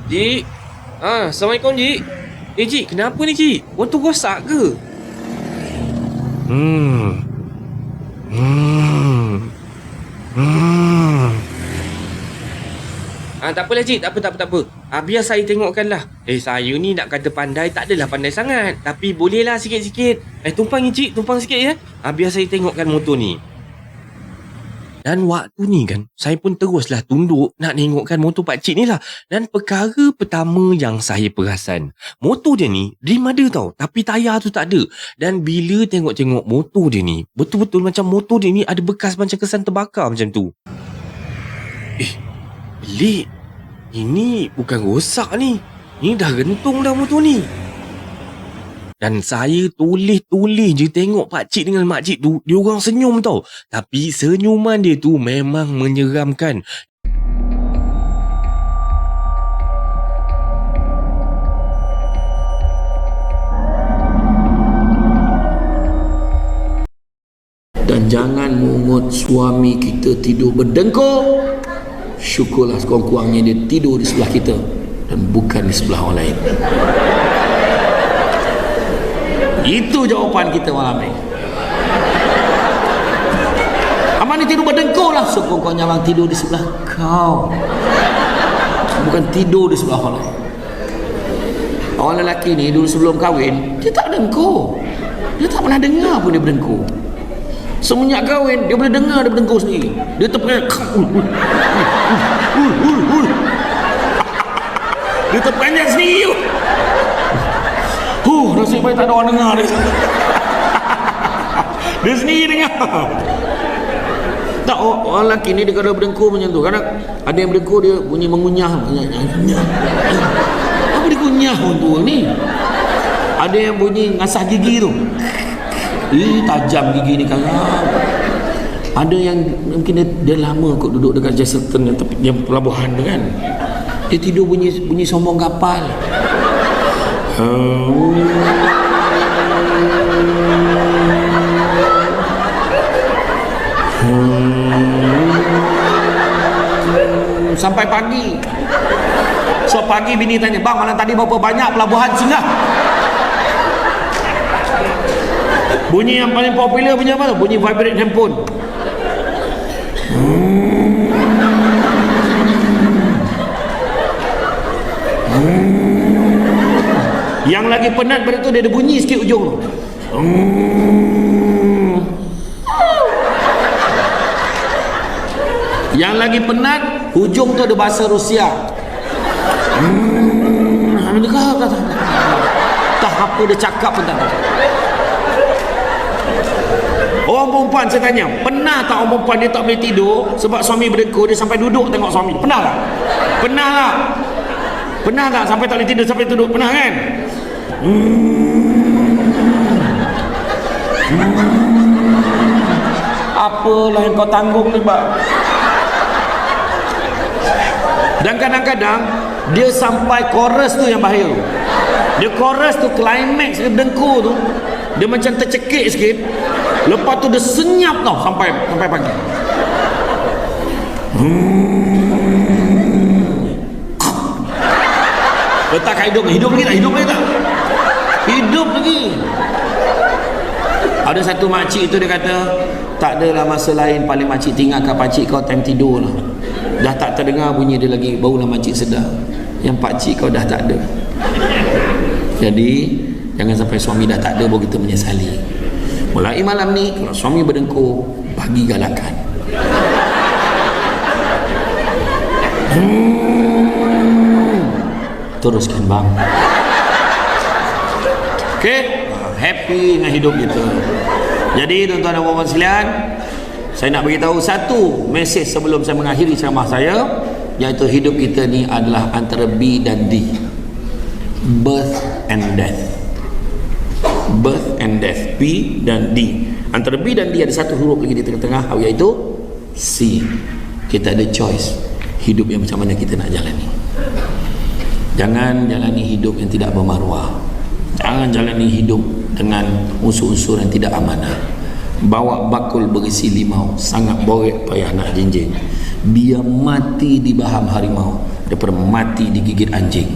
Cik. Assalamualaikum, Cik. Cik, kenapa ni, Cik? Motor rosak ke? Hmm. Hmm. Hmm. Tak apalah, Cik. Tak apa. Biar saya tengokkanlah. Saya ni nak kata pandai, tak adalah pandai sangat. Tapi bolehlah sikit-sikit. Tumpang ni, Cik. Tumpang sikit ya. Biar saya tengokkan motor ni. Dan waktu ni kan, saya pun teruslah tunduk nak tengokkan motor pakcik ni lah. Dan perkara pertama yang saya perasan, motor dia ni rim ada tau, tapi tayar tu tak ada. Dan bila tengok-tengok motor dia ni, betul-betul macam motor dia ni ada bekas macam kesan terbakar macam tu. Pelik. Ini bukan rosak ni. Ini dah rentung dah motor ni. Dan saya toleh-toleh je tengok pakcik dengan makcik tu, dia orang senyum tau. Tapi senyuman dia tu memang menyeramkan. Dan jangan mungut suami kita tidur berdengkur. Syukurlah sekurang-kurangnya dia tidur di sebelah kita dan bukan di sebelah orang lain. Itu jawapan kita malam ni. Abang ni tidur berdengkur lah. Sekurang-kurangnya abang tidur di sebelah kau, bukan tidur di sebelah orang lain. Orang lelaki ni dulu sebelum kahwin, dia tak dengkur. Dia tak pernah dengar pun dia berdengkur. Semenjak kahwin, dia boleh dengar dia berdengkur sendiri. Dia terperanjat. Dia terperanjat sendiri. Nasib baik tak ada orang dengar dia. Dia sendiri dengar. Tak, orang lelaki ni dia kalau berdengkur macam tu. Kadang ada yang berdengkur dia bunyi mengunyah. Apa dia kunyah tu ni? Ada yang bunyi ngasah gigi tu. Tajam gigi ni kan. Ada yang mungkin dia lama kot duduk dekat Chesterton yang pelabuhan tu kan. Dia tidur bunyi sombong kapal. Sampai pagi. So pagi bini tanya, bang malam tadi berapa banyak pelabuhan singgah? Bunyi yang paling popular bunyi apa tu? Bunyi vibrate handphone. Yang lagi penat pada tu dia ada bunyi sikit ujung tu. Yang lagi penat hujung tu ada bahasa Rusia. Tak apa dia cakap pun tak. Orang perempuan saya tanya, pernah tak orang perempuan dia tak boleh tidur sebab suami berdengkur, dia sampai duduk tengok suami? Pernah tak? Pernah tak? Pernah tak sampai tak boleh tidur sampai duduk? Pernah kan? Apalah yang kau tanggung ni, Pak? Dan kadang-kadang dia sampai chorus tu yang bahaya. Dia chorus tu, climax dia dengkur tu, dia macam tercekik sikit. Lepas tu dia senyap tau sampai pagi. Letak hidup lagi tak? Hidup lagi. Ada satu makcik tu dia kata, tak adalah masa lain paling makcik tinggalkan pakcik kau time tidur lah. Dah tak terdengar bunyi dia lagi, barulah makcik sedar yang pakcik kau dah tak ada. Jadi jangan sampai suami dah tak ada baru kita menyesali. Mulai malam ni kalau suami berdengkur, bagi galakan. Teruskan bang. Okey, happy dengan hidup kita. Jadi tuan-tuan dan puan-puan sekalian, saya nak beritahu satu mesej sebelum saya mengakhiri ceramah saya, iaitu hidup kita ni adalah antara B dan D. Birth and death. Birth and death, B dan D. Antara B dan D ada satu huruf lagi di tengah-tengah, iaitu C. Kita ada choice hidup yang macam mana kita nak jalani. Jangan jalani hidup yang tidak bermaruah. Jangan jalani hidup dengan unsur-unsur yang tidak amanah. Bawa bakul berisi limau, sangat borek payah nak jinjing. Biar mati di baham harimau, daripada mati digigit anjing.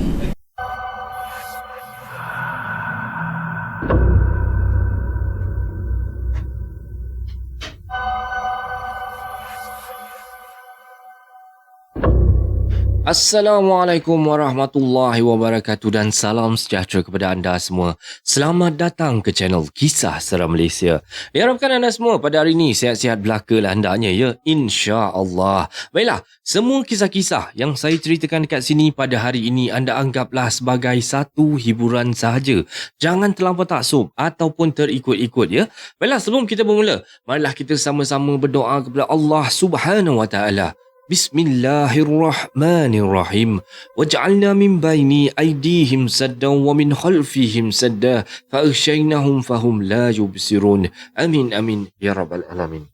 Assalamualaikum warahmatullahi wabarakatuh dan salam sejahtera kepada anda semua. Selamat datang ke channel Kisah Seram Malaysia. Diharapkan anda semua pada hari ini sihat-sihat belaka lah hendaknya ya, insya-Allah. Baiklah, semua kisah-kisah yang saya ceritakan dekat sini pada hari ini anda anggaplah sebagai satu hiburan sahaja. Jangan terlampau taksub ataupun terikut-ikut ya. Baiklah, sebelum kita bermula, marilah kita sama-sama berdoa kepada Allah Subhanahu wa taala. Bismillahirrahmanirrahim. Waj'alna min baini aydihim saddan wa min khalfihim sadda fa'aghshaynahum fahum la yubsirun. Amin amin ya rabbal alamin.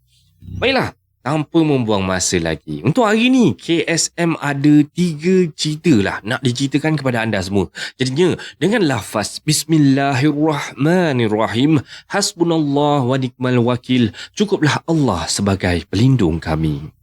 Baiklah, tanpa membuang masa lagi, untuk hari ni KSM ada 3 cerita lah nak diceritakan kepada anda semua. Jadinya dengan lafaz Bismillahirrahmanirrahim, hasbunallah wa nikmal wakil, cukuplah Allah sebagai pelindung kami.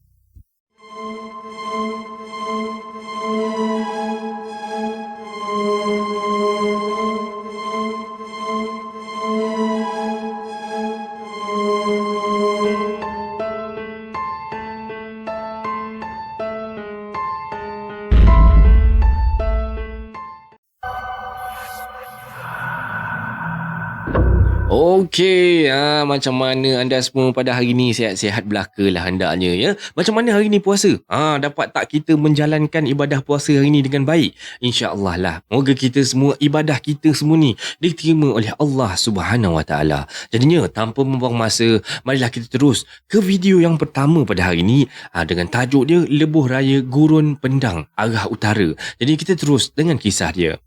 Okey, macam mana anda semua pada hari ni? Sihat-sihat belaka lah hendaknya ya. Macam mana hari ni puasa? Dapat tak kita menjalankan ibadah puasa hari ni dengan baik? InsyaAllah lah. Moga kita semua, ibadah kita semua ni diterima oleh Allah Subhanahu Wa Taala. Jadinya tanpa membuang masa, marilah kita terus ke video yang pertama pada hari ni dengan tajuk dia Lebuh Raya Gurun Pendang Arah Utara. Jadi kita terus dengan kisah dia.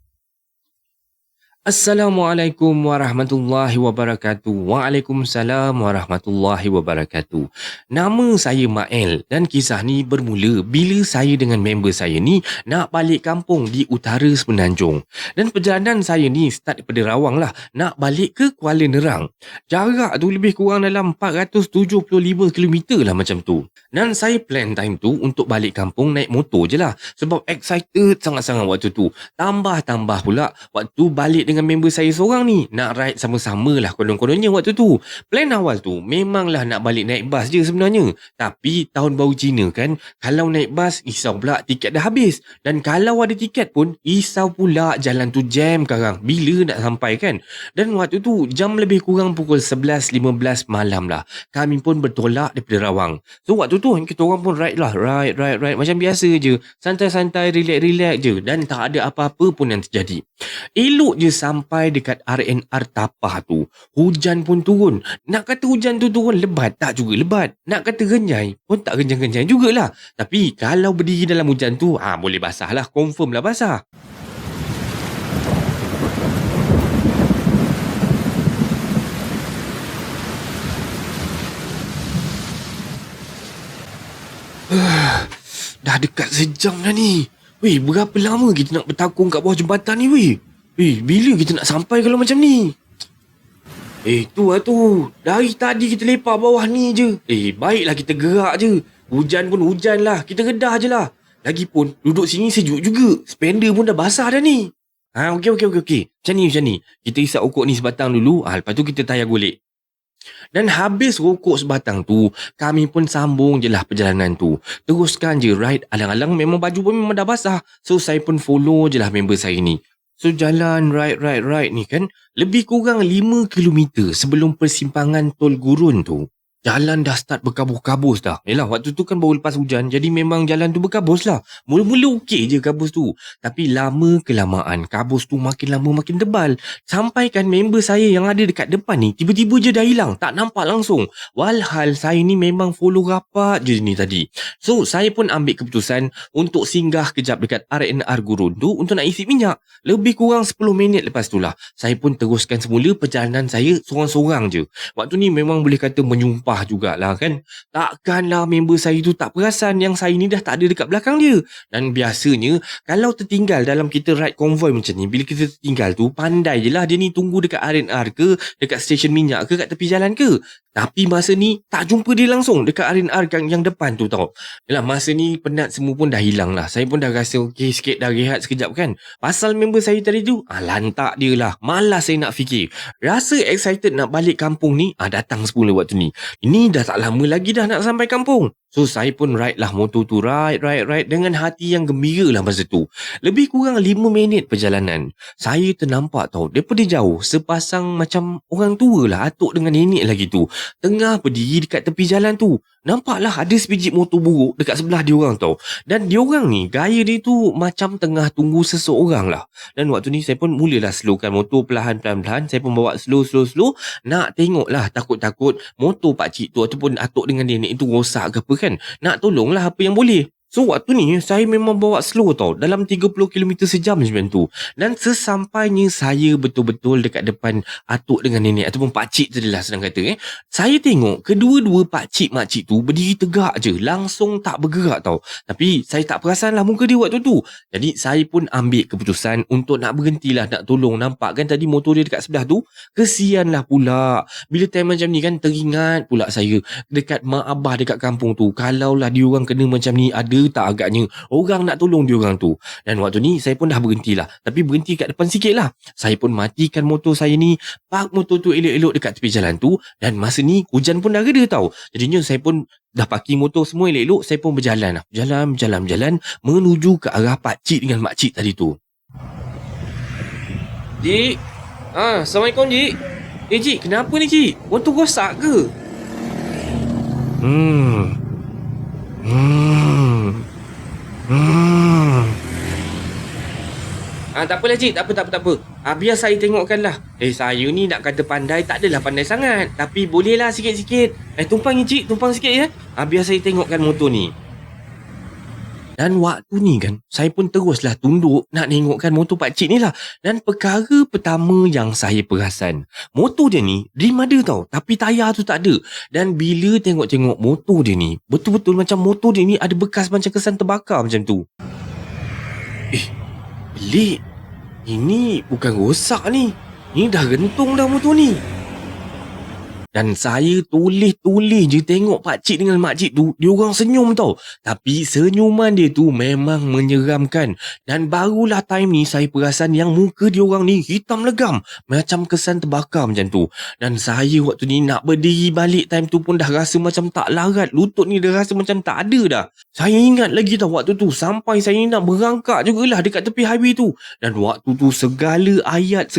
Assalamualaikum warahmatullahi wabarakatuh. Waalaikumsalam warahmatullahi wabarakatuh. Nama saya Mael dan kisah ni bermula bila saya dengan member saya ni nak balik kampung di utara Semenanjung. Dan perjalanan saya ni start daripada Rawang lah, nak balik ke Kuala Nerang. Jarak tu lebih kurang dalam 475 km lah macam tu. Dan saya plan time tu untuk balik kampung naik motor je lah, sebab excited sangat-sangat waktu tu. Tambah pula waktu balik dengan member saya seorang ni nak ride sama-sama lah konon-kononnya waktu tu. Plan awal tu memanglah nak balik naik bas je sebenarnya. Tapi tahun baru Cina kan, kalau naik bas risau pula tiket dah habis. Dan kalau ada tiket pun risau pula jalan tu jam karang bila nak sampai kan. Dan waktu tu jam lebih kurang pukul 11.15 malam lah. Kami pun bertolak daripada Rawang. So waktu tu kita orang pun ride macam biasa je. Santai-santai, relax je. Dan tak ada apa-apa pun yang terjadi. Elok je sampai dekat RNR Tapah tu, hujan pun turun. Nak kata hujan tu turun lebat, tak juga lebat. Nak kata renyai pun tak renyai-renyai jugalah. Tapi kalau berdiri dalam hujan tu, boleh basah lah, confirm lah basah. Dah dekat sejam dah ni. Weh, berapa lama kita nak bertakung kat bawah jembatan ni weh? Bila kita nak sampai kalau macam ni? Tu lah tu. Dari tadi kita lepak bawah ni je. Baiklah kita gerak je. Hujan pun hujan lah. Kita redah je lah. Lagipun duduk sini sejuk juga. Spender pun dah basah dah ni. Okey. Macam ni. Kita isap rokok ni sebatang dulu. Lepas tu kita tayar golek. Dan habis rokok sebatang tu, kami pun sambung je lah perjalanan tu. Teruskan je ride. Alang-alang memang baju pun memang dah basah. So saya pun follow je lah member saya ni. So jalan ride ni kan, lebih kurang 5 km sebelum persimpangan Tol Gurun tu. Jalan dah start berkabus-kabus dah. Yelah, waktu tu kan baru lepas hujan, jadi memang jalan tu berkabus lah. Mula-mula okey je kabus tu. Tapi lama kelamaan, kabus tu makin lama makin tebal. Sampai kan member saya yang ada dekat depan ni, tiba-tiba je dah hilang. Tak nampak langsung. Walhal saya ni memang follow rapat je ni tadi. So, saya pun ambil keputusan untuk singgah kejap dekat RNR Gurun tu untuk nak isi minyak. Lebih kurang 10 minit lepas tu lah, saya pun teruskan semula perjalanan saya sorang-sorang je. Waktu ni memang boleh kata menyumpah marah jugalah kan. Takkanlah member saya tu tak perasan yang saya ni dah tak ada dekat belakang dia. Dan biasanya kalau tertinggal dalam kita ride konvoi macam ni, bila kita tertinggal tu, pandai je lah dia ni tunggu dekat R&R ke, dekat stesen minyak ke, kat tepi jalan ke. Tapi masa ni tak jumpa dia langsung dekat R&R yang depan tu tau. Yalah, masa ni penat semua pun dah hilang lah. Saya pun dah rasa okey sikit, dah rehat sekejap kan. Pasal member saya tadi tu, lantak dia lah. Malas saya nak fikir. Rasa excited nak balik kampung ni, datang semula waktu ni. Ini dah tak lama lagi dah nak sampai kampung. So saya pun ride lah motor tu, ride dengan hati yang gembira lah masa tu. Lebih kurang 5 minit perjalanan. Saya ternampak tau, daripada jauh sepasang macam orang tua lah, atuk dengan nenek lagi tu, tengah berdiri dekat tepi jalan tu. Nampaklah ada sebiji motor buruk dekat sebelah diorang tau. Dan diorang ni gaya dia tu macam tengah tunggu seseorang lah. Dan waktu ni saya pun mulalah slowkan motor perlahan-lahan. Saya pun bawa slow. Nak tengok lah, takut-takut motor pakcik tu ataupun atuk dengan nenek tu rosak ke apa kan. Nak tolong lah apa yang boleh. So waktu ni saya memang bawa slow tau, dalam 30 km sejam macam tu. Dan sesampainya saya betul-betul dekat depan atuk dengan nenek ataupun pakcik tu lah senang kata, saya tengok kedua-dua pakcik-makcik tu berdiri tegak je, langsung tak bergerak tau. Tapi saya tak perasan lah muka dia waktu tu. Jadi saya pun ambil keputusan untuk nak berhentilah, nak tolong. Nampak kan tadi motor dia dekat sebelah tu, kesian lah pula. Bila time macam ni kan, teringat pula saya dekat mak abah dekat kampung tu. Kalaulah diorang kena macam ni, ada tak agaknya orang nak tolong diorang tu. Dan waktu ni saya pun dah berhentilah. Tapi berhenti kat depan sikit lah. Saya pun matikan motor saya ni, park motor tu elok-elok dekat tepi jalan tu. Dan masa ni hujan pun dah reda tau. Jadinya saya pun dah parking motor semua elok-elok. Saya pun berjalan lah, berjalan menuju ke arah pakcik dengan makcik tadi tu. Cik, Assalamualaikum cik. Cik, kenapa ni cik? Motor rosak ke? Tak apalah cik, tak apa. Biar saya tengokkan lah. Saya ni nak kata pandai, tak adalah pandai sangat. Tapi bolehlah sikit-sikit. Tumpang ni cik, tumpang sikit ya. Biar saya tengokkan motor ni. Dan waktu ni kan, saya pun teruslah tunduk nak tengokkan motor pakcik ni lah. Dan perkara pertama yang saya perasan, motor dia ni rim ada tau, tapi tayar tu tak ada. Dan bila tengok-tengok motor dia ni, betul-betul macam motor dia ni ada bekas macam kesan terbakar macam tu. Pelik. Ini bukan rosak ni. Ini dah rentung dah motor ni. Dan saya toleh-toleh je tengok pakcik dengan makcik tu, diorang senyum tau. Tapi senyuman dia tu memang menyeramkan. Dan barulah time ni saya perasan yang muka diorang ni hitam legam, macam kesan terbakar macam tu. Dan saya waktu ni nak berdiri balik time tu pun dah rasa macam tak larat. Lutut ni dah rasa macam tak ada dah. Saya ingat lagi tau waktu tu, sampai saya nak berangkat jugalah dekat tepi highway tu. Dan waktu tu segala ayat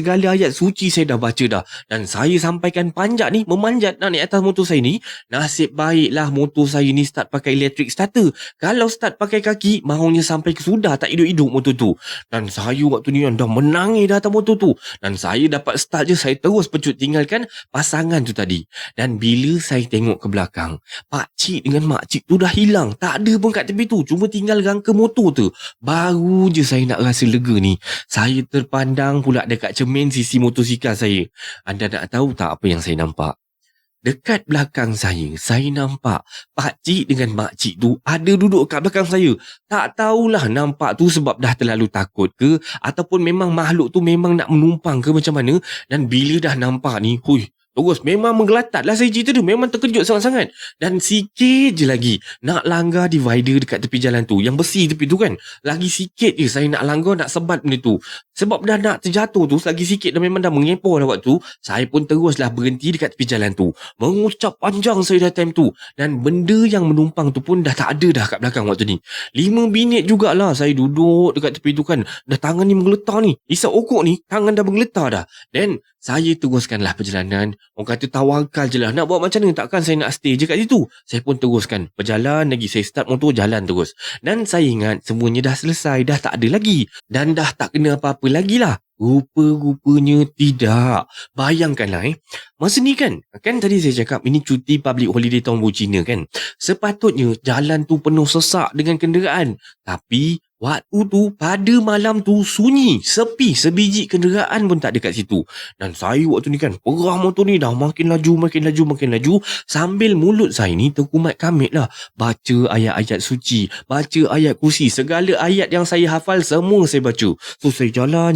suci saya dah baca dah. Dan saya sampaikan panjat ni, memanjat nak naik atas motor saya ni. Nasib baiklah motor saya ni start pakai electric starter. Kalau start pakai kaki, mahunya sampai ke sudah tak hidup-hidup motor tu. Dan saya waktu ni dah menangis dah atas motor tu. Dan saya dapat start je, saya terus pecut tinggalkan pasangan tu tadi. Dan bila saya tengok ke belakang, pakcik dengan makcik tu dah hilang. Tak ada pun kat tepi tu, cuma tinggal rangka motor tu. Baru je saya nak rasa lega ni, saya terpandang pula dekat cermin sisi motosikal saya. Anda nak tahu tak apa yang saya nampak? Dekat belakang saya nampak pakcik dengan makcik tu ada duduk kat belakang saya. Tak tahulah nampak tu sebab dah terlalu takut ke, ataupun memang makhluk tu memang nak menumpang ke macam mana. Dan bila dah nampak ni, terus memang menggelatat lah saya cerita tu. Memang terkejut sangat-sangat. Dan sikit je lagi nak langgar divider dekat tepi jalan tu, yang besi tepi tu kan. Lagi sikit je saya nak langgar, nak sebat benda tu. Sebab dah nak terjatuh tu, lagi sikit dah memang dah mengepoh dah waktu. Saya pun teruslah berhenti dekat tepi jalan tu, mengucap panjang saya dah time tu. Dan benda yang menumpang tu pun dah tak ada dah kat belakang waktu ni. 5 minit jugalah saya duduk dekat tepi tu kan. Dah tangan ni menggeletar ni, isap okok ni, tangan dah menggeletar dah. Dan saya teruskanlah perjalanan. Orang kata tawakal je lah, nak buat macam mana, takkan saya nak stay je kat situ. Saya pun teruskan berjalan lagi. Saya start motor, jalan terus. Dan saya ingat semuanya dah selesai, dah tak ada lagi. Dan dah tak kena apa-apa lagi lah. Rupa-rupanya tidak. Bayangkanlah masa ni kan tadi saya cakap ini cuti public holiday tahun baru Cina kan. Sepatutnya jalan tu penuh sesak dengan kenderaan. Tapi Waktu tu, pada malam tu sunyi, sepi, sebiji kenderaan pun tak ada kat situ. Dan saya waktu ni kan, perah motor ni dah makin laju, makin laju. Sambil mulut saya ni terkumat kamit lah. Baca ayat-ayat suci, baca ayat kursi, segala ayat yang saya hafal semua saya baca. So saya jalan.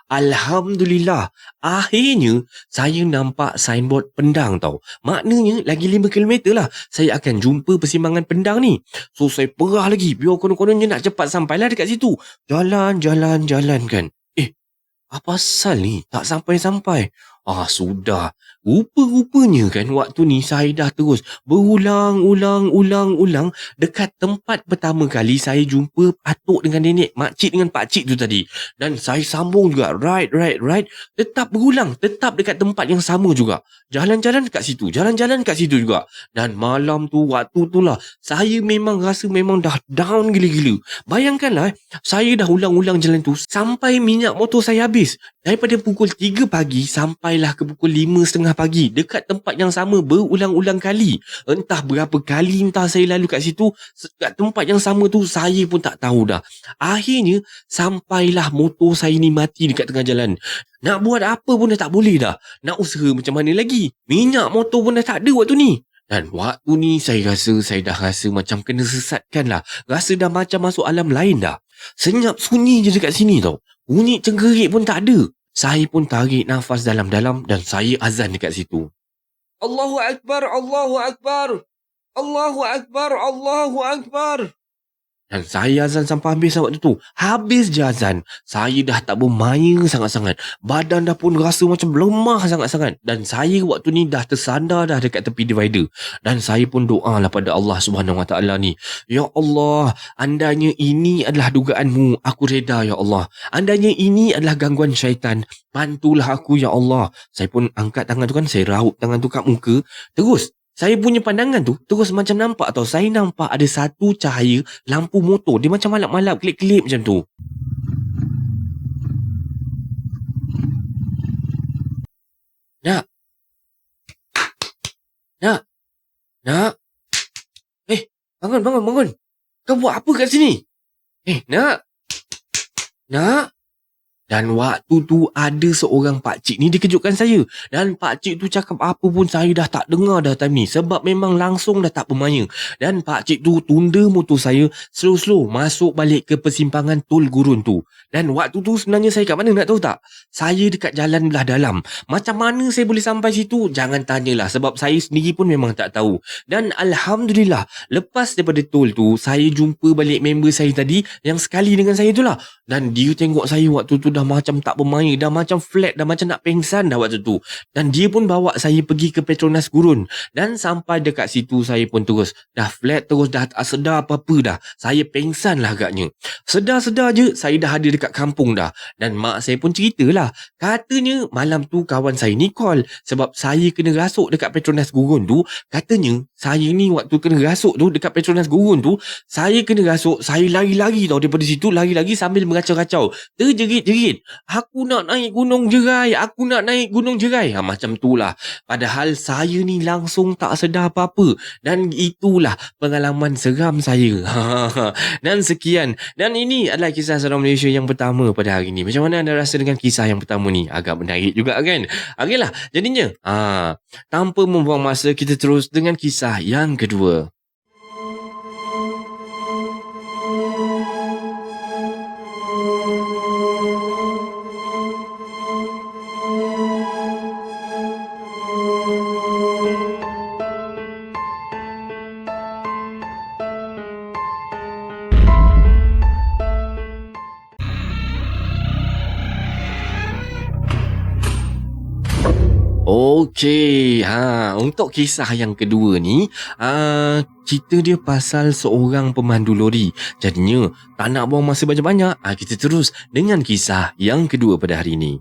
Alhamdulillah, akhirnya saya nampak signboard Pendang tau. Maknanya lagi 5 km lah saya akan jumpa persimpangan Pendang ni. So saya perah lagi, biar konon-kononnya nak cepat sampailah dekat situ. Jalan kan. Apa asal ni? Tak sampai-sampai. Sudah. Rupa-rupanya kan waktu ni saya dah terus berulang dekat tempat pertama kali saya jumpa atuk dengan nenek, makcik dengan pakcik tu tadi. Dan saya sambung juga. Right. Tetap berulang. Tetap dekat tempat yang sama juga. Jalan-jalan kat situ juga. Dan malam tu, waktu tu lah, saya memang rasa memang dah down gila-gila. Bayangkanlah, saya dah ulang-ulang jalan tu sampai minyak motor saya habis. Daripada pukul 3 pagi sampailah ke pukul 5.30 pagi. Dekat tempat yang sama berulang-ulang kali. Entah berapa kali saya lalu kat situ. Kat tempat yang sama tu saya pun tak tahu dah. Akhirnya sampailah motor saya ni mati dekat tengah jalan. Nak buat apa pun dah tak boleh dah. Nak usaha macam mana lagi? Minyak motor pun dah tak ada waktu ni. Dan waktu ni saya dah rasa macam kena sesatkan lah. Rasa dah macam masuk alam lain dah. Senyap sunyi je dekat sini tau. Bunyi cengkerik pun tak ada. Saya pun tarik nafas dalam-dalam dan saya azan dekat situ. Allahu Akbar, Allahu Akbar. Allahu Akbar, Allahu Akbar. Dan saya azan sampai habis waktu tu. Habis je azan, saya dah tak bermaya sangat-sangat. Badan dah pun rasa macam lemah sangat-sangat. Dan saya waktu ni dah tersandar dah dekat tepi divider. Dan saya pun doa lah pada Allah SWT ni. Ya Allah, andainya ini adalah dugaanmu, aku reda ya Allah. Andainya ini adalah gangguan syaitan, bantulah aku ya Allah. Saya pun angkat tangan tu kan, saya raut tangan tu kat muka. Terus saya punya pandangan tu terus macam nampak tau. Saya nampak ada satu cahaya lampu motor. Dia macam malap-malap, kelip-kelip macam tu. Nak. Bangun. Kau buat apa kat sini? Nak. Dan waktu tu ada seorang pakcik ni dia kejutkan saya. Dan pakcik tu cakap apa pun saya dah tak dengar dah time ni. Sebab memang langsung dah tak bermaya. Dan pakcik tu tunda motor saya slow-slow masuk balik ke persimpangan Tol Gurun tu. Dan waktu tu sebenarnya saya kat mana nak tahu tak? Saya dekat jalan belah dalam. Macam mana saya boleh sampai situ? Jangan tanyalah sebab saya sendiri pun memang tak tahu. Dan Alhamdulillah, lepas daripada tol tu, saya jumpa balik member saya tadi yang sekali dengan saya tu lah. Dan dia tengok saya waktu tu dah macam tak bermaya, dah macam flat, dah macam nak pengsan dah waktu tu. Dan dia pun bawa saya pergi ke Petronas Gurun. Dan sampai dekat situ saya pun terus dah flat, terus dah tak sedar apa-apa dah. Saya pengsan lah agaknya. Sedar-sedar je saya dah ada dekat kampung dah. Dan mak saya pun ceritalah, katanya malam tu kawan saya ni call sebab saya kena rasuk dekat Petronas Gurun tu. Katanya saya ni waktu kena rasuk tu dekat Petronas Gurun tu, saya kena rasuk, saya lari-lari tau daripada situ, lari-lari sambil mengacau-kacau, terjerit-jerit, aku nak naik Gunung Jerai, macam tu lah. Padahal saya ni langsung tak sedar apa-apa. Dan itulah pengalaman seram saya. Dan sekian. Dan ini adalah kisah seram Malaysia yang pertama pada hari ni. Macam mana anda rasa dengan kisah yang pertama ni? Agak menarik juga kan? Okeylah, jadinya tanpa membuang masa, kita terus dengan kisah yang kedua. Okey, untuk kisah yang kedua ni, cerita dia pasal seorang pemandu lori. Jadinya, tak nak buang masa banyak-banyak, kita terus dengan kisah yang kedua pada hari ini.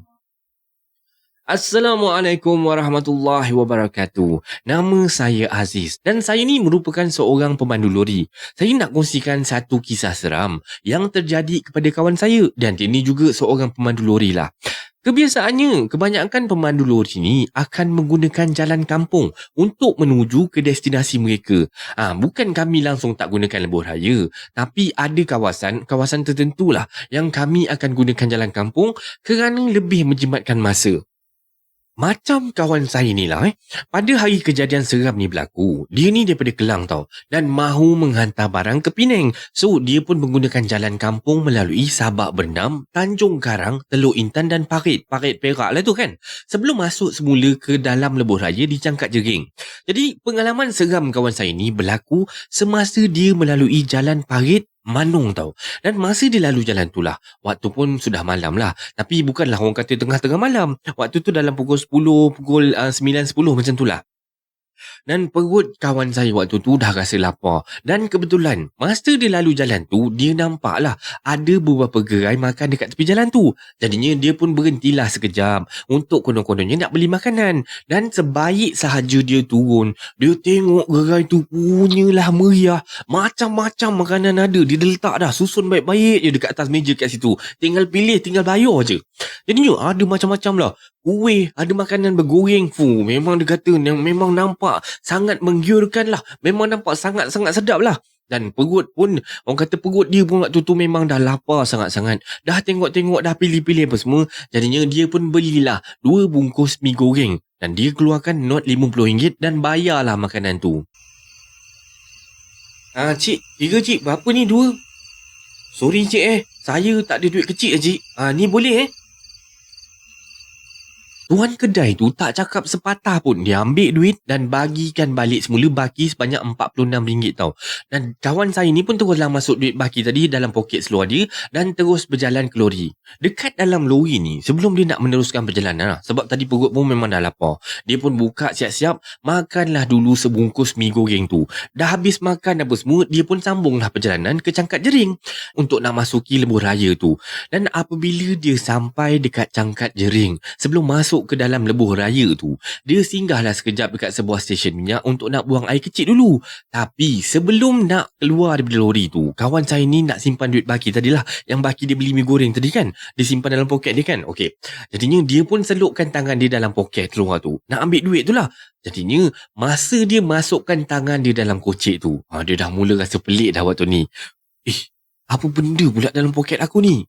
Assalamualaikum warahmatullahi wabarakatuh. Nama saya Aziz dan saya ni merupakan seorang pemandu lori. Saya nak kongsikan satu kisah seram yang terjadi kepada kawan saya dan dia ni juga seorang pemandu lori lah. Kebiasaannya, kebanyakan pemandu lori ni akan menggunakan jalan kampung untuk menuju ke destinasi mereka. Bukan kami langsung tak gunakan lebuh raya, tapi ada kawasan tertentu lah yang kami akan gunakan jalan kampung kerana lebih menjimatkan masa. Macam kawan saya ni lah pada hari kejadian seram ni berlaku, dia ni daripada Kelang tau dan mahu menghantar barang ke Penang. So dia pun menggunakan jalan kampung melalui Sabak Bernam, Tanjung Karang, Teluk Intan dan Parit Perak lah tu kan. Sebelum masuk semula ke dalam lebuh raya di Cangkat Jering. Jadi pengalaman seram kawan saya ni berlaku semasa dia melalui jalan Parit Manung tau. Dan masa dia lalu jalan tu lah, waktu pun sudah malam lah. Tapi bukanlah orang kata tengah-tengah malam. Waktu tu dalam pukul 10, pukul 9, 10 macam tu lah. Dan perut kawan saya waktu tu dah rasa lapar. Dan kebetulan, masa dia lalu jalan tu, dia nampak lah ada beberapa gerai makan dekat tepi jalan tu. Jadinya dia pun berhentilah sekejap untuk konon-kononnya nak beli makanan. Dan sebaik sahaja dia turun, dia tengok gerai tu punyalah meriah. Macam-macam makanan ada. Dia letak dah susun baik-baik je dekat atas meja kat situ. Tinggal pilih, tinggal bayar je. Jadinya ada macam-macam lah. Kuih, ada makanan bergoreng. Memang dia kata memang nampak sangat menggiurkan lah. Memang nampak sangat-sangat sedap lah. Dan perut pun, orang kata perut dia pun waktu tu memang dah lapar sangat-sangat. Dah tengok-tengok, dah pilih-pilih apa semua. Jadinya dia pun belilah 2 bungkus mi goreng. Dan dia keluarkan not RM50 dan bayarlah makanan tu. Cik, kira cik berapa ni 2? Sorry cik saya tak ada duit kecil cik. Ni boleh Tuan kedai tu tak cakap sepatah pun. Dia ambil duit dan bagikan balik semula baki sebanyak RM46 tau. Dan kawan saya ni pun teruslah masuk duit baki tadi dalam poket seluar dia dan terus berjalan ke lori. Dekat dalam lori ni, sebelum dia nak meneruskan perjalanan lah, sebab tadi perut pun memang dah lapar, dia pun buka siap-siap, makanlah dulu sebungkus mi goreng tu. Dah habis makan apa semua, dia pun sambunglah perjalanan ke Cangkat Jering untuk nak masuki lebuh raya tu. Dan apabila dia sampai dekat Cangkat Jering, sebelum masuk ke dalam lebuh raya tu, dia singgahlah sekejap dekat sebuah stesen minyak untuk nak buang air kecil dulu. Tapi sebelum nak keluar daripada lori tu, kawan saya ni nak simpan duit baki tadilah, yang baki dia beli mi goreng tadi kan, dia simpan dalam poket dia kan. Okey, jadinya dia pun selupkan tangan dia dalam poket keluar tu nak ambil duit tu lah. Jadinya masa dia masukkan tangan dia dalam kocek tu, dia dah mula rasa pelik dah waktu ni. Apa benda pula dalam poket aku ni?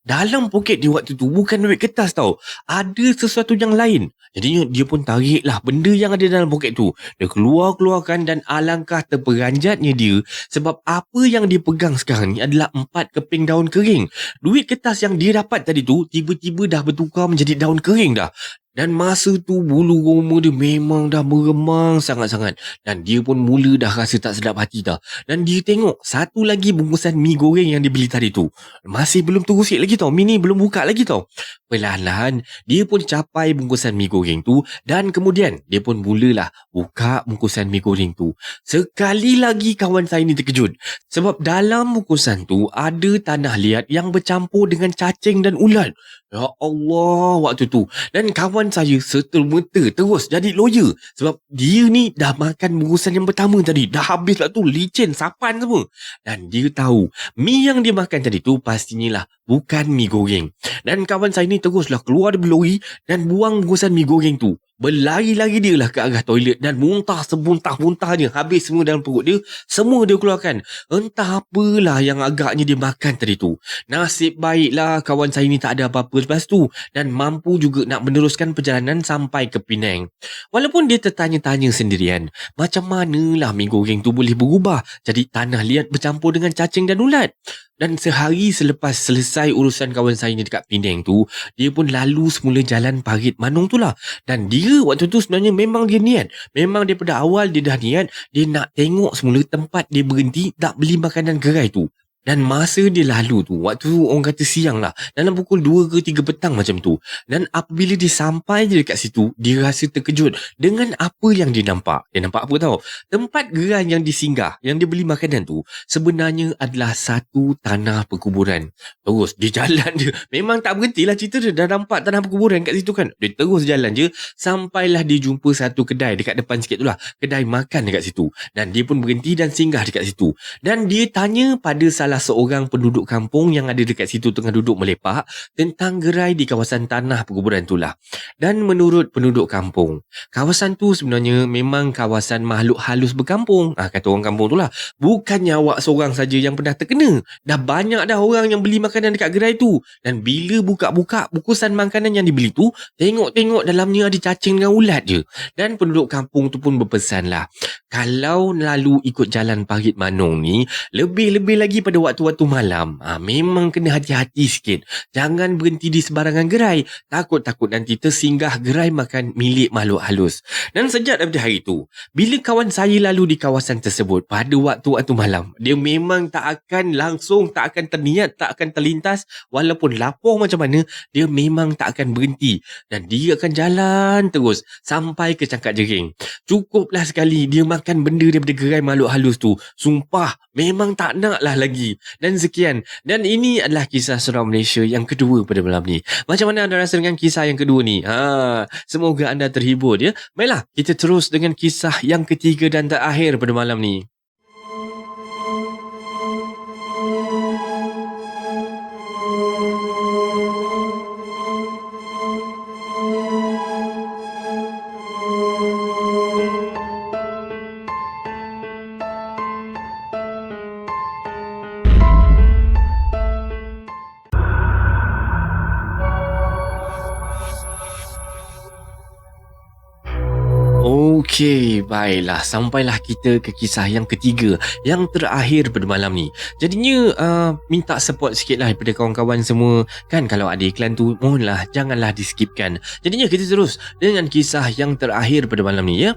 Dalam poket dia waktu tu bukan duit kertas tau. Ada sesuatu yang lain. Jadinya dia pun tariklah benda yang ada dalam poket tu. Dia keluarkan dan alangkah terperanjatnya dia. Sebab apa yang dia pegang sekarang ni adalah 4 keping daun kering. Duit kertas yang dia dapat tadi tu tiba-tiba dah bertukar menjadi daun kering dah. Dan masa tu bulu roma dia memang dah meremang sangat-sangat. Dan dia pun mula dah rasa tak sedap hati dah. Dan dia tengok satu lagi bungkusan mi goreng yang dia beli tadi tu. Masih belum terusik lagi tau. Mi ni belum buka lagi tau. Perlahan-lahan dia pun capai bungkusan mi goreng tu. Dan kemudian dia pun mulalah buka bungkusan mi goreng tu. Sekali lagi kawan saya ni terkejut. Sebab dalam bungkusan tu ada tanah liat yang bercampur dengan cacing dan ulat. Ya Allah waktu tu. Dan kawan saya serta-merta terus jadi lawyer. Sebab dia ni dah makan bungkusan yang pertama tadi. Dah habis lah tu, licin, sapan semua. Dan dia tahu mi yang dia makan tadi tu pastinya lah bukan mi goreng. Dan kawan saya ni teruslah keluar dari lori dan buang bungkusan mi goreng tu. Berlari-lari dia lah ke arah toilet dan muntah semuntah-muntahnya. Habis semua dalam perut dia, semua dia keluarkan. Entah apalah yang agaknya dia makan tadi tu. Nasib baiklah kawan saya ni tak ada apa-apa lepas tu dan mampu juga nak meneruskan perjalanan sampai ke Penang. Walaupun dia tertanya-tanya sendirian, macam manalah mi goreng tu boleh berubah jadi tanah liat bercampur dengan cacing dan ulat. Dan sehari selepas selesai urusan kawan saya ni dekat Penang tu, dia pun lalu semula jalan Parit Manung tu lah. Dan dia waktu tu sebenarnya memang dia niat. Memang daripada awal dia dah niat, dia nak tengok semula tempat dia berhenti nak beli makanan gerai tu. Dan masa dia lalu tu, waktu tu orang kata siang lah, dalam pukul 2 ke 3 petang macam tu. Dan apabila dia sampai je dekat situ, dia rasa terkejut dengan apa yang dia nampak. Dia nampak apa tahu? Tempat gerai yang disinggah, yang dia beli makanan tu, sebenarnya adalah satu tanah perkuburan. Terus dia jalan je. Memang tak berhentilah cerita dia. Dah nampak tanah perkuburan kat situ kan. Dia terus jalan je, sampailah dia jumpa satu kedai dekat depan sikit tu lah. Kedai makan dekat situ. Dan dia pun berhenti dan singgah dekat situ. Dan dia tanya pada salah salah seorang penduduk kampung yang ada dekat situ tengah duduk melepak tentang gerai di kawasan tanah perkuburan itulah. Dan menurut penduduk kampung, kawasan tu sebenarnya memang kawasan makhluk halus berkampung. Kata orang kampung tu lah. Bukannya awak seorang saja yang pernah terkena. Dah banyak dah orang yang beli makanan dekat gerai tu. Dan bila buka-buka bungkusan makanan yang dibeli tu, tengok-tengok dalamnya ada cacing dengan ulat je. Dan penduduk kampung tu pun berpesan lah, kalau lalu ikut jalan Parit Manong ni, lebih-lebih lagi pada waktu-waktu malam, memang kena hati-hati sikit. Jangan berhenti di sebarangan gerai. Takut-takut nanti tersinggah gerai makan milik makhluk halus. Dan sejak daripada hari tu, bila kawan saya lalu di kawasan tersebut pada waktu-waktu malam, dia memang tak akan terniat, tak akan terlintas, walaupun lapar macam mana, dia memang tak akan berhenti. Dan dia akan jalan terus sampai ke Cangkak Jering. Cukuplah sekali dia makan benda daripada gerai makhluk halus tu. Sumpah, memang tak nak lah lagi. Dan sekian. Dan ini adalah kisah seram Malaysia yang kedua pada malam ni. Macam mana anda rasa dengan kisah yang kedua ni? Semoga anda terhibur ya. Baiklah, kita terus dengan kisah yang ketiga dan terakhir pada malam ni. Okey, baiklah. Sampailah kita ke kisah yang ketiga, yang terakhir pada malam ni. Jadinya minta support sikit lah daripada kawan-kawan semua. Kan kalau ada iklan tu, mohonlah janganlah di skipkan. Jadinya kita terus dengan kisah yang terakhir pada malam ni ya.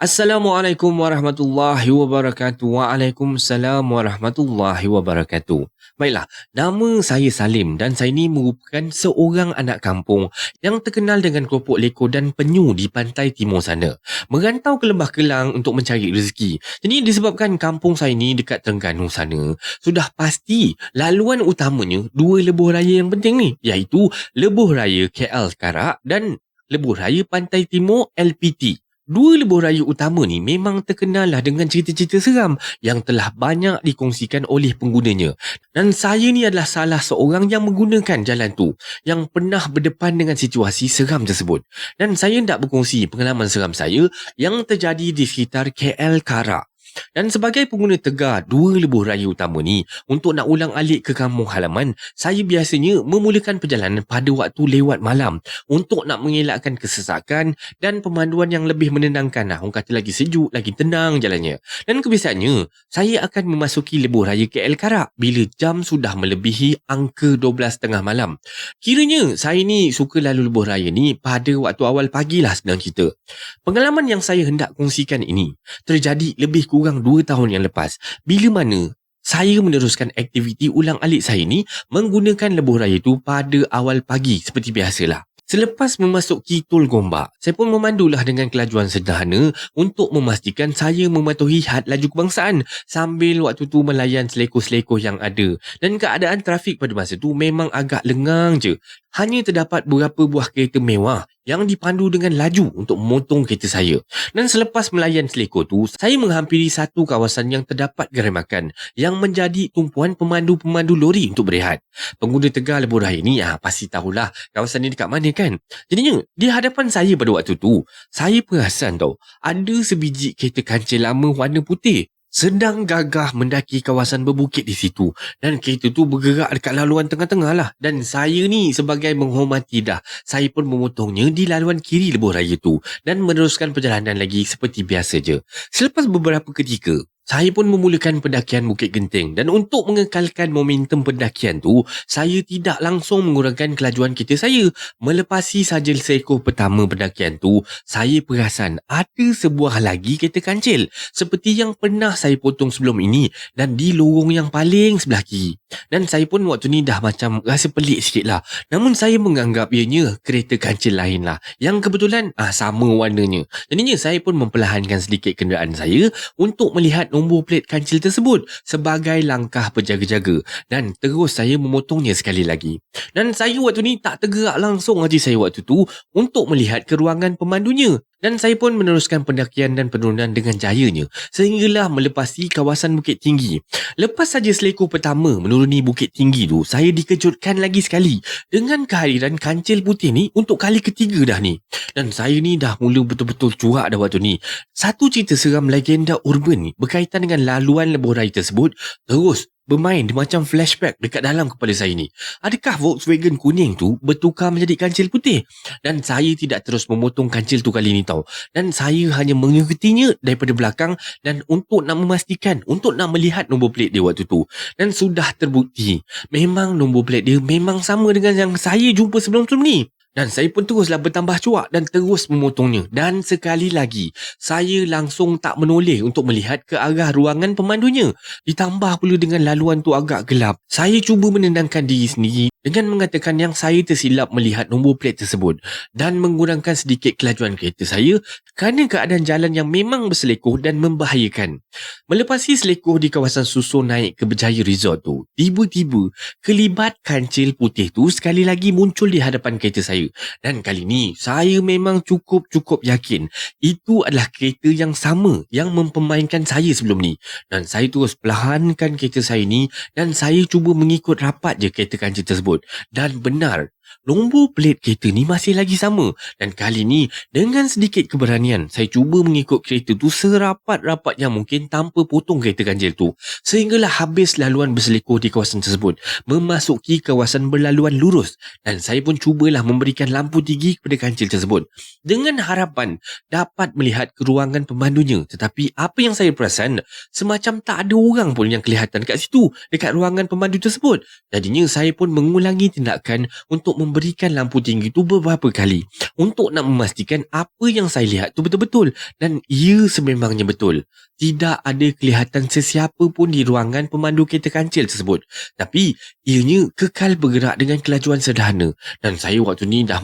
Assalamualaikum warahmatullahi wabarakatuh. Waalaikumsalam warahmatullahi wabarakatuh. Baiklah, nama saya Salim dan saya ni merupakan seorang anak kampung yang terkenal dengan keropok leko dan penyu di pantai timur sana. Merantau ke Lembah Kelang untuk mencari rezeki. Jadi disebabkan kampung saya ni dekat Terengganu sana, sudah pasti laluan utamanya dua lebuh raya yang penting ni, iaitu lebuh raya KL Karak dan lebuh raya Pantai Timur LPT. Dua lebuh raya utama ni memang terkenal lah dengan cerita-cerita seram yang telah banyak dikongsikan oleh penggunanya. Dan saya ni adalah salah seorang yang menggunakan jalan tu, yang pernah berdepan dengan situasi seram tersebut. Dan saya hendak berkongsi pengalaman seram saya yang terjadi di sekitar KL Karak. Dan sebagai pengguna tegar dua lebuh raya utama ni, untuk nak ulang alik ke kampung halaman, saya biasanya memulakan perjalanan pada waktu lewat malam untuk nak mengelakkan kesesakan dan pemanduan yang lebih menenangkan lah. Orang kata lagi sejuk, lagi tenang jalannya. Dan kebiasaannya, saya akan memasuki lebuh raya KL Karak bila jam sudah melebihi angka 12.30 malam. Kiranya saya ni suka lalu lebuh raya ni pada waktu awal pagi lah senang cerita. Pengalaman yang saya hendak kongsikan ini terjadi lebih kurang 2 tahun yang lepas, bila mana saya meneruskan aktiviti ulang alik saya ni menggunakan lebuh raya tu pada awal pagi seperti biasalah. Selepas memasuki Tol Gombak, saya pun memandulah dengan kelajuan sederhana untuk memastikan saya mematuhi had laju kebangsaan sambil waktu tu melayan seleko-seleko yang ada. Dan keadaan trafik pada masa tu memang agak lengang je. Hanya terdapat beberapa buah kereta mewah yang dipandu dengan laju untuk memotong kereta saya. Dan selepas melayan seleko tu, saya menghampiri satu kawasan yang terdapat gerai makan yang menjadi tumpuan pemandu-pemandu lori untuk berehat. Pengguna tegar lebuh raya ni pasti tahulah kawasan ni dekat mana kan. Jadinya di hadapan saya pada waktu tu, saya perasan tau, ada sebiji kereta kancil lama warna putih sedang gagah mendaki kawasan berbukit di situ. Dan kereta tu bergerak dekat laluan tengah-tengah lah. Dan saya ni sebagai menghormati dah, saya pun memotongnya di laluan kiri lebuh raya tu dan meneruskan perjalanan lagi seperti biasa je. Selepas beberapa ketika, saya pun memulakan pendakian Bukit Genting. Dan untuk mengekalkan momentum pendakian tu, saya tidak langsung mengurangkan kelajuan kereta saya. Melepasi saja seekor pertama pendakian tu, saya perasan ada sebuah lagi kereta kancil seperti yang pernah saya potong sebelum ini dan di lorong yang paling sebelah kiri. Dan saya pun waktu ni dah macam rasa pelik sikit lah. Namun saya menganggap ianya kereta kancil lain lah yang kebetulan sama warnanya. Jadinya saya pun memperlahankan sedikit kenderaan saya untuk melihat nombor plet kancil tersebut sebagai langkah berjaga-jaga. Dan terus saya memotongnya sekali lagi. Dan saya waktu ni tak tergerak langsung hati saya waktu tu untuk melihat ke ruangan pemandunya. Dan saya pun meneruskan pendakian dan penurunan dengan jayanya sehinggalah melepasi kawasan Bukit Tinggi. Lepas saja selekor pertama menuruni Bukit Tinggi tu, saya dikejutkan lagi sekali dengan kehadiran kancil putih ni untuk kali ketiga dah ni. Dan saya ni dah mula betul-betul cuak dah waktu ni. Satu cerita seram legenda urban ni berkaitan dengan laluan lebuh raya tersebut terus bermain dia macam flashback dekat dalam kepala saya ni. Adakah Volkswagen kuning tu bertukar menjadi kancil putih? Dan saya tidak terus memotong kancil tu kali ni tau. Dan saya hanya mengikutinya daripada belakang dan untuk nak memastikan, untuk nak melihat nombor plate dia waktu tu. Dan sudah terbukti, memang nombor plate dia memang sama dengan yang saya jumpa sebelum-sebelum ni. Dan saya pun teruslah bertambah cuak dan terus memotongnya. Dan sekali lagi, saya langsung tak menoleh untuk melihat ke arah ruangan pemandunya. Ditambah pula dengan laluan tu agak gelap. Saya cuba menenangkan diri sendiri dengan mengatakan yang saya tersilap melihat nombor plate tersebut dan mengurangkan sedikit kelajuan kereta saya kerana keadaan jalan yang memang berselekoh dan membahayakan. Melepasi selekoh di kawasan susun naik ke Berjaya Resort tu, tiba-tiba kelibat kancil putih tu sekali lagi muncul di hadapan kereta saya. Dan kali ni saya memang cukup yakin itu adalah kereta yang sama yang mempermainkan saya sebelum ni. Dan saya terus perlahankan kereta saya ni dan saya cuba mengikut rapat je kereta kancil tersebut. Dan benar, nombor plate kereta ni masih lagi sama. Dan kali ni dengan sedikit keberanian saya cuba mengikut kereta tu serapat-rapat yang mungkin tanpa potong kereta kancil tu. Sehinggalah habis laluan berselekoh di kawasan tersebut, memasuki kawasan berlaluan lurus. Dan saya pun cubalah memberikan lampu tinggi kepada kancil tersebut dengan harapan dapat melihat ke ruangan pemandunya. Tetapi apa yang saya perasan, semacam tak ada orang pun yang kelihatan kat situ, dekat ruangan pemandu tersebut. Jadinya saya pun mengulangi tindakan untuk memberikan lampu tinggi tu beberapa kali untuk nak memastikan apa yang saya lihat tu betul-betul. Dan ia sememangnya betul. Tidak ada kelihatan sesiapa pun di ruangan pemandu kereta kancil tersebut. Tapi ianya kekal bergerak dengan kelajuan sederhana. Dan saya waktu ni dah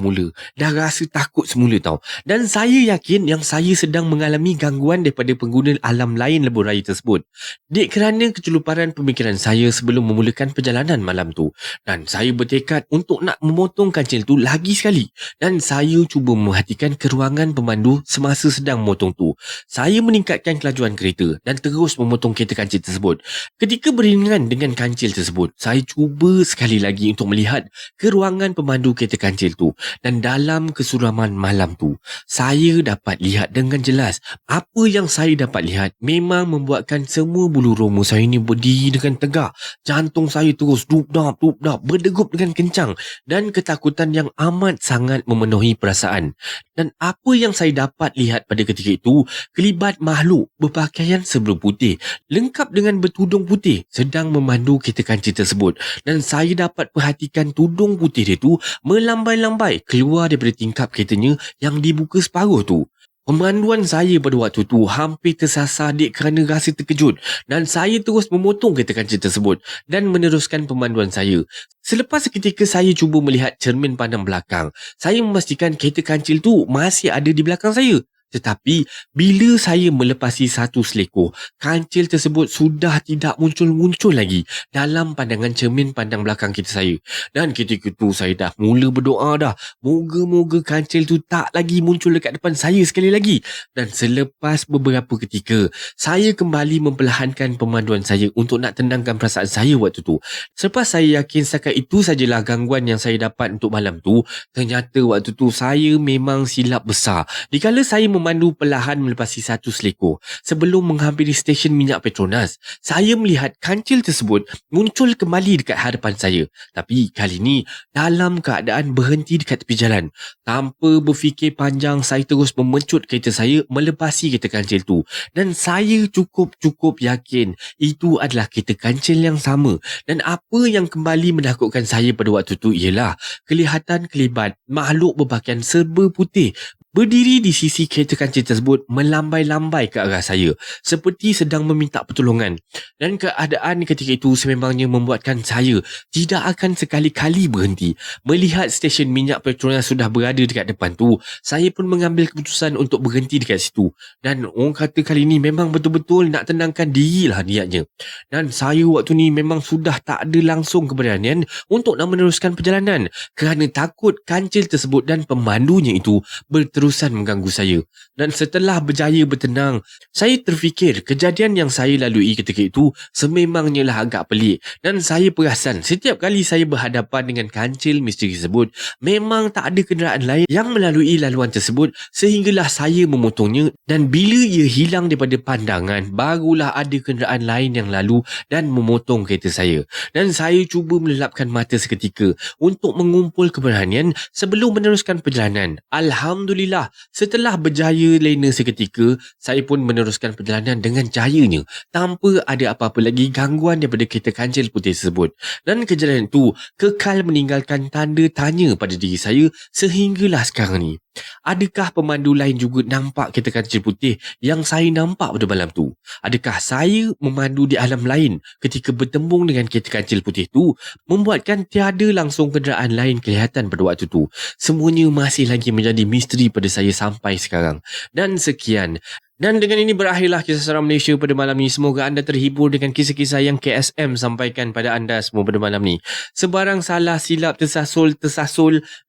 rasa takut semula tau. Dan saya yakin yang saya sedang mengalami gangguan daripada pengguna alam lain lebuh raya tersebut. Dek kerana keceluparan pemikiran saya sebelum memulakan perjalanan malam tu. Dan saya bertekad untuk nak memotong kancil tu lagi sekali. Dan saya cuba memerhatikan ke ruangan pemandu semasa sedang memotong tu. Saya meningkatkan kelajuan kereta dan terus memotong kereta kancil tersebut. Ketika beriringan dengan kancil tersebut, saya cuba sekali lagi untuk melihat ke ruangan pemandu kereta kancil tu. Dan dalam kesuraman malam tu, saya dapat lihat dengan jelas. Apa yang saya dapat lihat memang membuatkan semua bulu roma saya ni berdiri dengan tegak. Jantung saya terus dup-dap berdegup dengan kencang dan ketakutan yang amat sangat memenuhi perasaan. Dan apa yang saya dapat lihat pada ketika itu, kelibat makhluk berpakaian serba putih, lengkap dengan bertudung putih sedang memandu kereta kancil tersebut. Dan saya dapat perhatikan tudung putih dia tu melambai-lambai keluar daripada tingkap keretanya yang dibuka separuh tu. Pemanduan saya pada waktu tu hampir tersasar dek kerana rasa terkejut dan saya terus memotong kereta kancil tersebut dan meneruskan pemanduan saya. Selepas seketika saya cuba melihat cermin pandang belakang, saya memastikan kereta kancil tu masih ada di belakang saya. Tetapi bila saya melepasi satu selekor, kancil tersebut sudah tidak muncul-muncul lagi dalam pandangan cermin pandang belakang kereta saya. Dan ketika itu saya dah mula berdoa dah, moga-moga kancil tu tak lagi muncul dekat depan saya sekali lagi. Dan selepas beberapa ketika, saya kembali memperlahankan pemanduan saya untuk nak tenangkan perasaan saya waktu tu. Selepas saya yakin setakat itu sajalah gangguan yang saya dapat untuk malam tu, ternyata waktu tu saya memang silap besar. Dikala saya memandu perlahan melepasi satu selekor sebelum menghampiri stesen minyak Petronas, saya melihat kancil tersebut muncul kembali dekat hadapan saya. Tapi kali ni dalam keadaan berhenti dekat tepi jalan. Tanpa berfikir panjang, saya terus memencut kereta saya melepasi kereta kancil tu. Dan saya cukup yakin itu adalah kereta kancil yang sama. Dan apa yang kembali menakutkan saya pada waktu tu ialah kelihatan kelibat makhluk berpakaian serba putih berdiri di sisi kereta kancil tersebut melambai-lambai ke arah saya seperti sedang meminta pertolongan. Dan keadaan ketika itu sememangnya membuatkan saya tidak akan sekali-kali berhenti. Melihat stesen minyak Petronas sudah berada dekat depan tu, saya pun mengambil keputusan untuk berhenti dekat situ. Dan orang kata kali ni memang betul-betul nak tenangkan dirilah niatnya. Dan saya waktu ni memang sudah tak ada langsung keberanian untuk nak meneruskan perjalanan kerana takut kancil tersebut dan pemandunya itu berterus terus-terusan mengganggu saya. Dan setelah berjaya bertenang, saya terfikir kejadian yang saya lalui ketika itu sememangnya lah agak pelik. Dan saya perasan setiap kali saya berhadapan dengan kancil misteri tersebut, memang tak ada kenderaan lain yang melalui laluan tersebut sehinggalah saya memotongnya, dan bila ia hilang daripada pandangan, barulah ada kenderaan lain yang lalu dan memotong kereta saya. Dan saya cuba melelapkan mata seketika untuk mengumpul keberanian sebelum meneruskan perjalanan. Alhamdulillah, setelah berjaya lena seketika, saya pun meneruskan perjalanan dengan jayanya tanpa ada apa-apa lagi gangguan daripada kereta kancil putih tersebut. Dan kejadian itu kekal meninggalkan tanda tanya pada diri saya sehinggalah sekarang ni. Adakah pemandu lain juga nampak kereta kancil putih yang saya nampak pada malam tu? Adakah saya memandu di alam lain ketika bertembung dengan kereta kancil putih tu membuatkan tiada langsung kenderaan lain kelihatan pada waktu tu? Semuanya masih lagi menjadi misteri pada saya sampai sekarang. Dan sekian. Dan dengan ini berakhirlah Kisah Seram Malaysia pada malam ni. Semoga anda terhibur dengan kisah-kisah yang KSM sampaikan pada anda semua pada malam ni. Sebarang salah, silap, tersasul,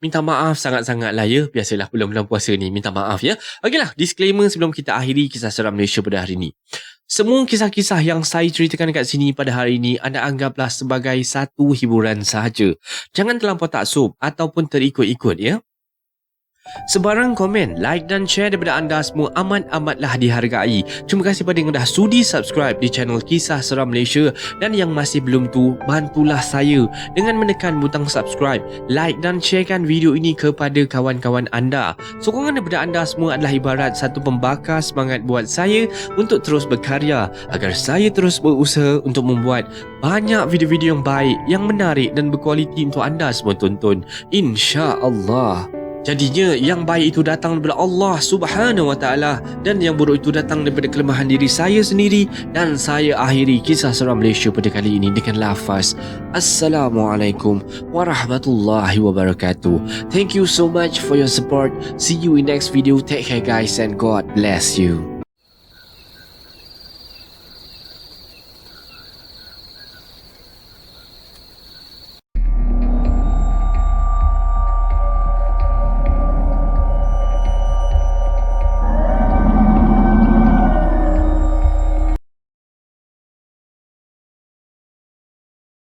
minta maaf sangat-sangatlah ya. Biasalah bulan-bulan puasa ni, minta maaf ya. Okeylah, disclaimer sebelum kita akhiri Kisah Seram Malaysia pada hari ni. Semua kisah-kisah yang saya ceritakan kat sini pada hari ini anda anggaplah sebagai satu hiburan sahaja. Jangan terlampau taksub ataupun terikut-ikut ya. Sebarang komen, like dan share daripada anda semua amat-amatlah dihargai. Terima kasih pada yang dah sudi subscribe di channel Kisah Seram Malaysia, dan yang masih belum tu, bantulah saya dengan menekan butang subscribe, like dan sharekan video ini kepada kawan-kawan anda. Sokongan daripada anda semua adalah ibarat satu pembakar semangat buat saya untuk terus berkarya, agar saya terus berusaha untuk membuat banyak video-video yang baik, yang menarik dan berkualiti untuk anda semua tonton, insya-Allah. Jadinya yang baik itu datang daripada Allah Subhanahu Wa Taala dan yang buruk itu datang daripada kelemahan diri saya sendiri. Dan saya akhiri Kisah Seram Malaysia pada kali ini dengan lafaz Assalamualaikum warahmatullahi wabarakatuh. Thank you so much for your support. See you in next video. Take care guys and God bless you.